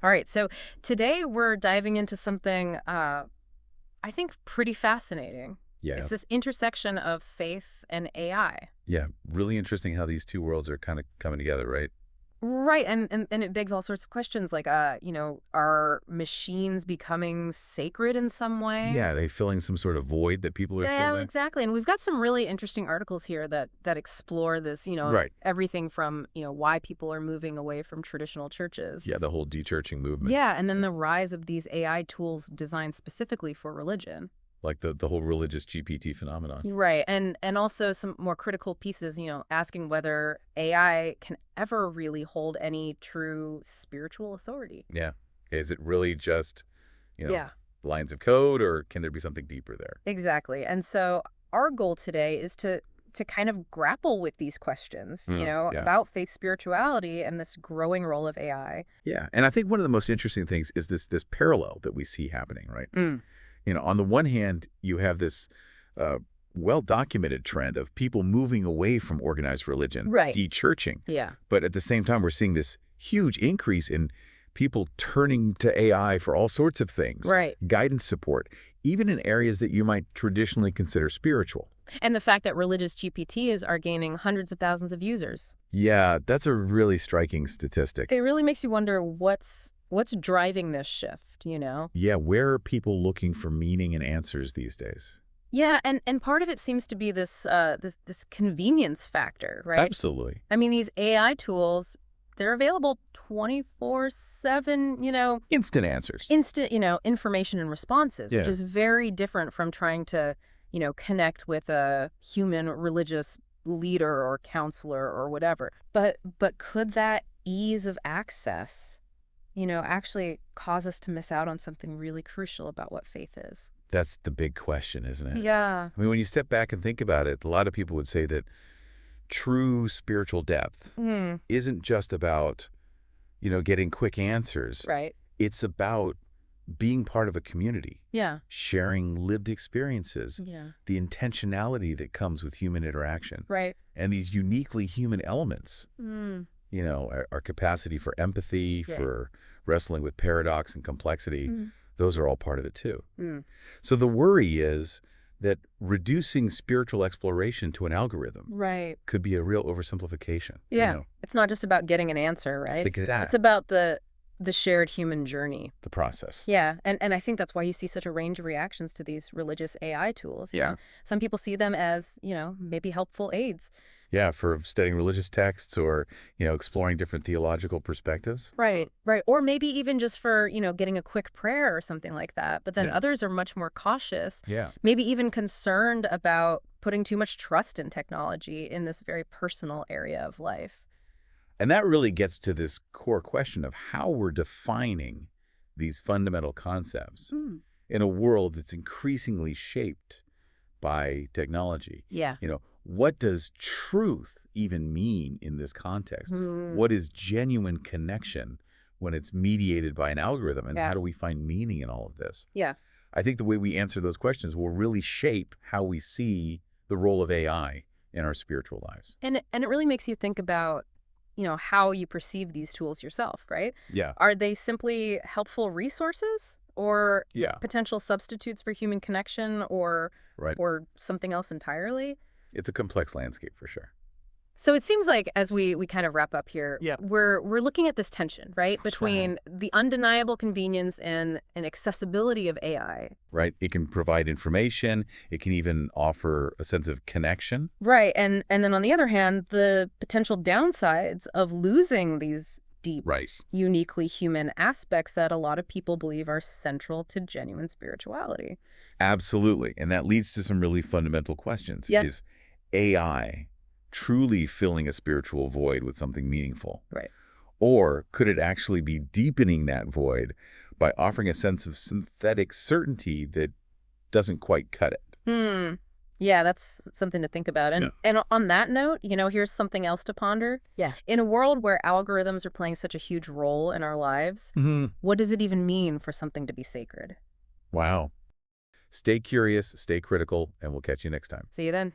All right, so today we're diving into something I think pretty fascinating. Yeah. It's this intersection of faith and AI. Yeah. Really interesting how these two worlds are kind of coming together, right? Right, and it begs all sorts of questions like, are machines becoming sacred in some way? Yeah. They filling some sort of void that people are Yeah, feeling. exactly. And we've got some really interesting articles here that explore this, Right. everything from, why people are moving away from traditional churches. Yeah. The whole dechurching movement, Yeah, and then the rise of these AI tools designed specifically for religion. like the whole religious GPT phenomenon. Right. And also some more critical pieces, asking whether AI can ever really hold any true spiritual authority. Yeah. Is it really just, you know, Yeah, lines of code, or can there be something deeper there? exactly. And so our goal today is to kind of grapple with these questions, Yeah. about faith spirituality and this growing role of AI. Yeah. And I think one of the most interesting things is this parallel that we see happening, right? Mm, On the one hand, you have this uh, well-documented trend of people moving away from organized religion, right. dechurching. Yeah. But at the same time, we're seeing this huge increase in people turning to AI for all sorts of things, Right. guidance support, even in areas that you might traditionally consider spiritual. And the fact that religious GPTs are gaining hundreds of thousands of users. Yeah, that's a really striking statistic. It really makes you wonder what's driving this shift. Yeah, where are people looking for meaning and answers these days? Yeah, and part of it seems to be this convenience factor, right? Absolutely. I mean, these AI tools, they're available 24/7, Instant answers. instant, information and responses, which Yeah. is very different from trying to, connect with a human religious leader or counselor or whatever. But could that ease of access, actually cause us to miss out on something really crucial about what faith is? That's the big question, isn't it? Yeah. I mean, when you step back and think about it, a lot of people would say that true spiritual depth Mm, isn't just about, getting quick answers. right. It's about being part of a community, Yeah. sharing lived experiences, Yeah. the intentionality that comes with human interaction, Right. and these uniquely human elements, Mm, our capacity for empathy, right. for wrestling with paradox and complexity, Mm, those are all part of it too. mm. So the worry is that reducing spiritual exploration to an algorithm Right. could be a real oversimplification. Yeah. It's not just about getting an answer, I right? think that It's about the shared human journey. the process. Yeah, and I think that's why you see such a range of reactions to these religious AI tools. Yeah. Some people see them as, maybe helpful aids. Yeah, for studying religious texts or, exploring different theological perspectives. Right, right. Or maybe even just for, getting a quick prayer or something like that. But then Yeah. others are much more cautious, Yeah. maybe even concerned about putting too much trust in technology in this very personal area of life. And that really gets to this core question of how we're defining these fundamental concepts Mm. in a world that's increasingly shaped by technology. Yeah. What does truth even mean in this context? Mm. What is genuine connection when it's mediated by an algorithm? And Yeah. how do we find meaning in all of this? Yeah. I think the way we answer those questions will really shape how we see the role of AI in our spiritual lives. And it really makes you think about, how you perceive these tools yourself, right? Yeah. Are they simply helpful resources or Yeah. potential substitutes for human connection Right. or something else entirely? It's a complex landscape for sure. So it seems like as we kind of wrap up here, Yeah. we're looking at this tension, right? That's right. Between the undeniable convenience and accessibility of AI. Right? It can provide information. It can even offer a sense of connection. Right. And then on the other hand, the potential downsides of losing these deep, Right. uniquely human aspects that a lot of people believe are central to genuine spirituality. Absolutely. And that leads to some really fundamental questions. Yeah. Is AI truly filling a spiritual void with something meaningful? Right. Or could it actually be deepening that void by offering a sense of synthetic certainty that doesn't quite cut it? Hmm. Yeah, that's something to think about. Yeah. And on that note, here's something else to ponder. Yeah. In a world where algorithms are playing such a huge role in our lives, what does it even mean for something to be sacred? Wow. Stay curious, stay critical, and we'll catch you next time. See you then.